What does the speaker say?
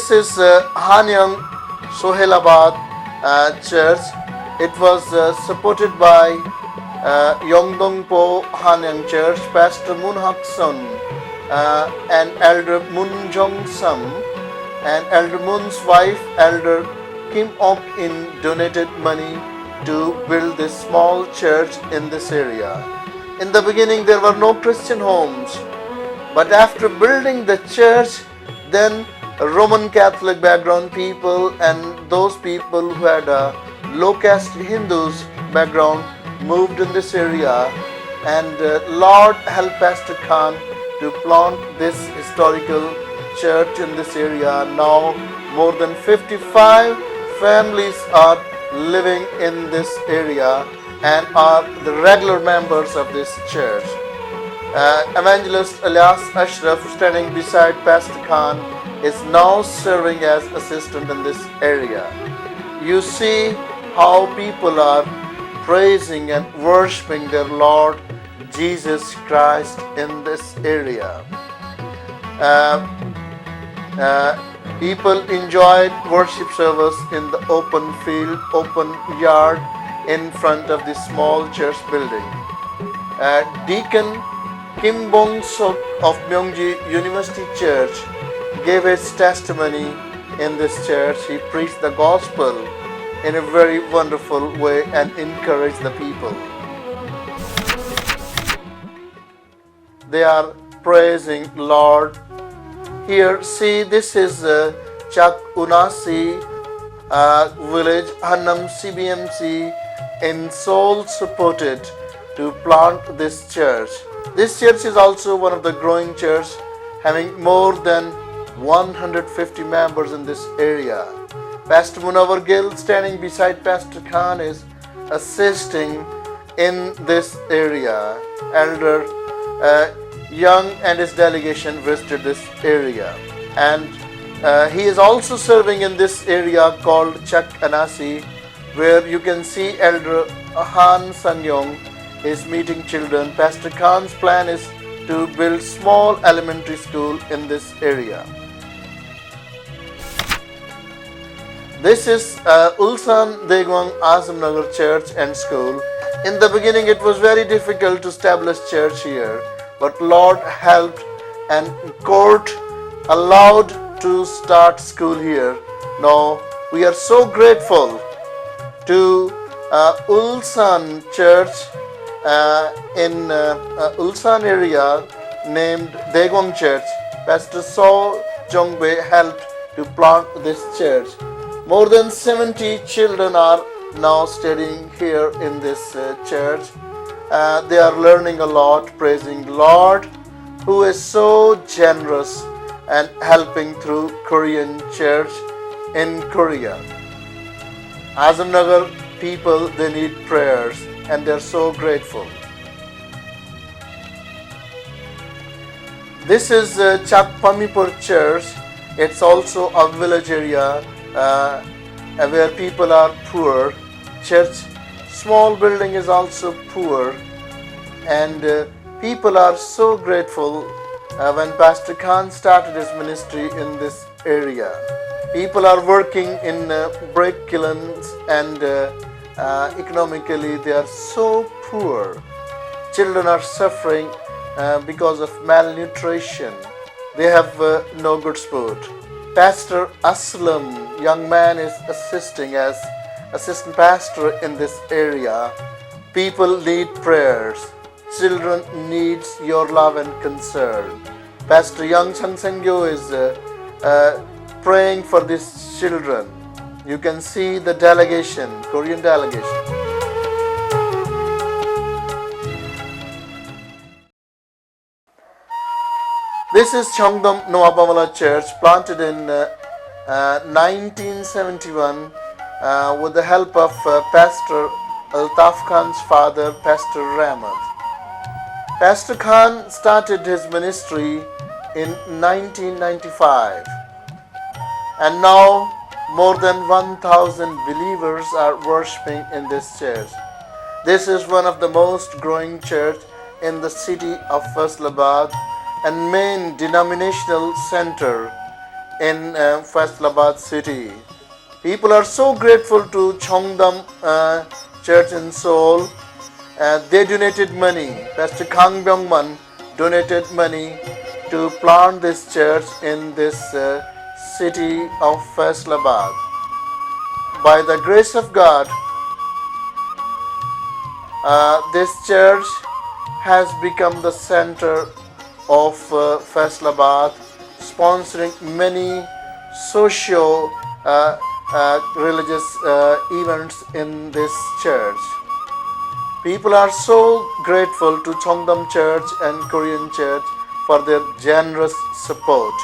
This is Hanyang Sohelabad Church. It was supported by Yongdongpo Hanyang Church, Pastor Moon Hak Son, and Elder Moon Jong Sam, and Elder Moon's wife, Elder Kim Ok In, donated money to build this small church in this area. In the beginning, there were no Christian homes, but after building the church, then Roman Catholic background people and those people who had a low caste Hindus background moved in this area, and Lord helped Pastor Khan to plant this historical church in this area. Now more than 55 families are living in this area and are the regular members of this church. Evangelist Elias Ashraf, standing beside Pastor Khan, is now serving as assistant in this area. You see how people are praising and worshiping their Lord Jesus Christ in this area. People enjoyed worship service in the open field, open yard in front of the small church building. Deacon Kim Bong Sok of Myongji University Church gave his testimony in this church. He preached the gospel in a very wonderful way and encouraged the people. They are praising Lord. Here, see, this is Chak Unasi village, Hannam CBMC in Seoul supported to plant this church. This church is also one of the growing churches, having more than 150 members in this area. Pastor Munawar Gill, standing beside Pastor Khan, is assisting in this area. Elder Young and his delegation visited this area, and he is also serving in this area called Chak Anasi, where you can see Elder Han Sangyong is meeting children. Pastor Khan's plan is to build small elementary school in this area. This is Ulsan Degwang Azamnagar Church and School. In the beginning, it was very difficult to establish church here, but Lord helped and court allowed to start school here. Now we are so grateful to Ulsan Church in Ulsan area named Degwang Church. Pastor So Jongbe helped to plant this church. More than 70 children are now studying here in this church. They are learning a lot, praising Lord, who is so generous and helping through Korean church in Korea. Azamnagar people, they need prayers and they are so grateful. This is Chakpamipur Church. It's also a village area where people are poor. Church small building is also poor, and people are so grateful when Pastor Khan started his ministry in this area. People are working in brick kilns, and economically they are so poor. Children are suffering because of malnutrition. They have no good food. Pastor Aslam, young man, is assisting as assistant pastor in this area. People need prayers. Children needs your love and concern. Pastor Young Chang Sengyo is praying for these children. You can see the delegation, Korean delegation. This is Cheongdam Noapamala Church, planted in 1971 with the help of Pastor Altaf Khan's father, Pastor Rahmat. Pastor Khan started his ministry in 1995, and now more than 1,000 believers are worshipping in this church. This is one of the most growing church in the city of Faisalabad and main denominational center in Faisalabad city. People are so grateful to Chongdam Church in Seoul. They donated money. Pastor Kang Byung-man donated money to plant this church in this city of Faisalabad. By the grace of God, this church has become the center of Faisalabad, sponsoring many socio religious events in this church. People are so grateful to Chongdam Church and Korean Church for their generous support.